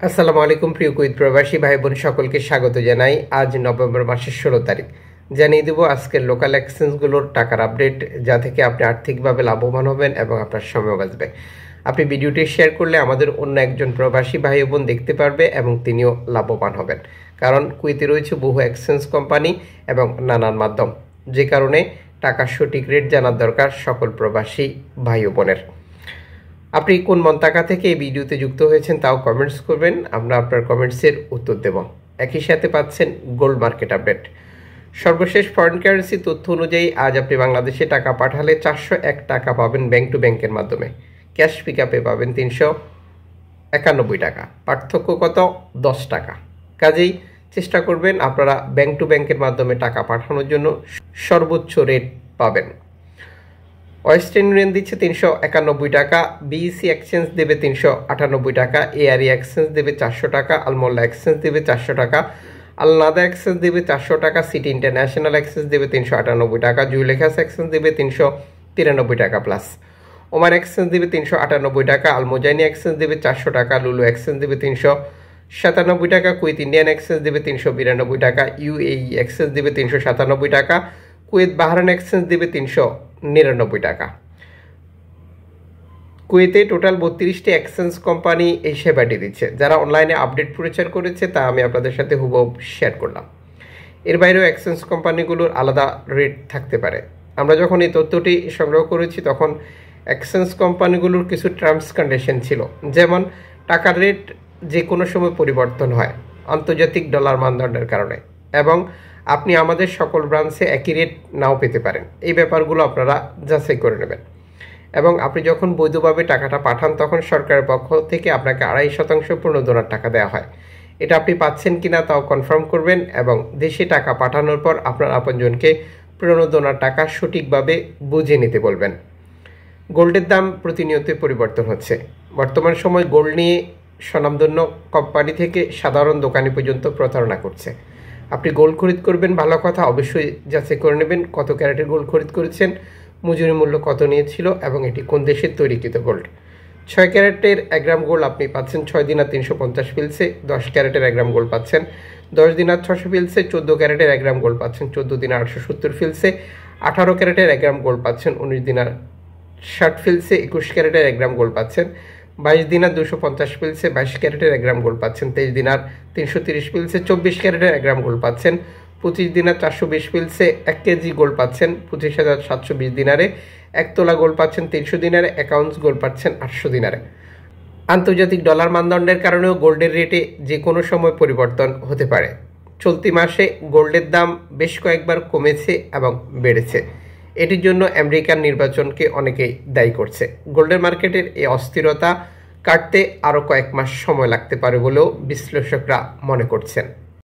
আসসালামু আলাইকুম প্রিয় কুইত প্রবাসী ভাই বোন সকলকে স্বাগত জানাই। আজ নভেম্বর মাসের 16 তারিখ। জানিয়ে দেব আজকের লোকাল এক্সচেঞ্জগুলোর টাকার আপডেট, যা থেকে আপনি আর্থিকভাবে লাভবান হবেন এবং আপনার সময় বাঁচবে। আপনি ভিডিওটি শেয়ার করলে আমাদের অন্য একজন প্রবাসী ভাই বোন দেখতে পারবে এবং তিনিও লাভবান হবেন, কারণ কুইতে রয়েছে বহু এক্সচেঞ্জ কোম্পানি এবং নানান মাধ্যম, যে কারণে টাকার সঠিক রেট জানার দরকার সকল প্রবাসী ভাই বোনের। আপনি কোন মন্তাকা থেকে এই ভিডিওতে যুক্ত হয়েছেন তাও কমেন্টস করবেন, আমরা আপনার কমেন্টসের উত্তর দেব। একই সাথে পাচ্ছেন গোল্ড মার্কেট আপডেট। সর্বশেষ ফরেন কারেন্সি তথ্য অনুযায়ী আজ আপনি বাংলাদেশে টাকা পাঠালে 401 টাকা পাবেন ব্যাংক টু ব্যাংকের মাধ্যমে, ক্যাশ পিক আপে পাবেন 391 টাকা, পার্থক্য কত? 10 টাকা। কাজেই চেষ্টা করবেন আপনারা ব্যাংক টু ব্যাংকের মাধ্যমে টাকা পাঠানোর জন্য সর্বোচ্চ রেট পাবেন। ওয়েস্টার্ন ইউনিয়ন দিচ্ছে 391 টাকা, বিইসি এক্সচেঞ্জ দেবে 398 টাকা, এআরই এক্সচেঞ্জ দেবে 400 টাকা, আলমোল্লা এক্সচেঞ্জ দেবে 400 টাকা, আলনাদা এক্সচেঞ্জ দেবে 400 টাকা, সিটি ইন্টারন্যাশনাল এক্সচেঞ্জ দেবে 398 টাকা, জুয়েলেখাস এক্সচেঞ্জ দেবে 393 টাকা প্লাস, ওমান এক্সচেঞ্জ দেবে 398 টাকা, আলমোজাইনি এক্সচেঞ্জ দেবে 400 টাকা, লুলু এক্সচেঞ্জ দেবে 397 টাকা, কুয়েত ইন্ডিয়ান এক্সচেঞ্জ দেবে 392 টাকা, ইউএই এক্সচেঞ্জ দেবে 397 টাকা, কুয়েত বাহরাইন এক্সচেঞ্জ দেবে 399 টাকা। কুয়েতে টোটাল 32টি এক্সচেঞ্জ কোম্পানি এই সেবাটি দিচ্ছে। যারা অনলাইনে আপডেট প্রচার করেছে তা আমি আপনাদের সাথে হুবহু শেয়ার করলাম। এর বাইরেও এক্সচেঞ্জ কোম্পানিগুলোর আলাদা রেট থাকতে পারে। আমরা যখন এই তথ্যটি সংগ্রহ করেছি তখন এক্সচেঞ্জ কোম্পানিগুলোর কিছু টার্মস কন্ডিশন ছিল, যেমন টাকার রেট যে কোনো সময় পরিবর্তন হয় আন্তর্জাতিক ডলার মানদণ্ডের কারণে, এবং আপনি আমাদের সকল ব্রাঞ্চে একই রেট নাও পেতে পারেন। এই ব্যাপারগুলো আপনারা যাচাই করে নেবেন। এবং আপনি যখন বৈধভাবে টাকাটা পাঠান তখন সরকারের পক্ষ থেকে আপনাকে 2.5% প্রণোদনার টাকা দেওয়া হয়। এটা আপনি পাচ্ছেন কিনা তাও কনফার্ম করবেন এবং দেশে টাকা পাঠানোর পর আপনার আপনজনকে প্রণোদনার টাকা সঠিকভাবে বুঝে নিতে বলবেন। গোল্ডের দাম প্রতিনিয়ত পরিবর্তন হচ্ছে। বর্তমান সময় গোল্ড নিয়ে স্বনামধন্য কোম্পানি থেকে সাধারণ দোকানি পর্যন্ত প্রতারণা করছে। আপনি গোল্ড খরিদ করবেন ভালো কথা, অবশ্যই যাচাই করে নেবেন কত ক্যারেটের গোল্ড খরিদ করেছেন, মজুরি মূল্য কত নিয়েছিল এবং এটি কোন দেশের তৈরিকৃত গোল্ড। 6 ক্যারেটের 1 গ্রাম গোল্ড আপনি পাচ্ছেন 6 দিনার 350 পিলসে, 10 ক্যারেটের 1 গ্রাম গোল্ড পাচ্ছেন 10 দিনার 600 পিলসে, 14 ক্যারেটের 1 গ্রাম গোল্ড পাচ্ছেন 14 দিনার 870 ফিলসে, 18 ক্যারেটের 1 গ্রাম গোল্ড পাচ্ছেন 19 দিনার 60 ফিলসে, 21 ক্যারেটের 1 গ্রাম গোল্ড পাচ্ছেন 22 দিনার 250 পিলসে, 22 ক্যারেটের 1 গ্রাম গোল্ড পাচ্ছেন 23 দিনার 330 পিলসে, 24 ক্যারেটের 1 গ্রাম গোল্ড পাচ্ছেন 25 দিনার 420 পিলসে, 1 কেজি গোল্ড পাচ্ছেন 25,720 দিনারে, 1 তোলা গোল্ড পাচ্ছেন 300 দিনারে, 1 আউন্স গোল্ড পাচ্ছেন 800 দিনারে। আন্তর্জাতিক ডলার মানদণ্ডের কারণেও গোল্ডের রেটে যে কোনো সময় পরিবর্তন হতে পারে। চলতি মাসে গোল্ডের দাম বেশ কয়েকবার কমেছে এবং বেড়েছে। এটির জন্য আমেরিকান নির্বাচনকে অনেকেই দায়ী করছে। গোল্ডের মার্কেটের এই অস্থিরতা কাটতে আরও কয়েক মাস সময় লাগতে পারে বলেও বিশ্লেষকরা মনে করছেন।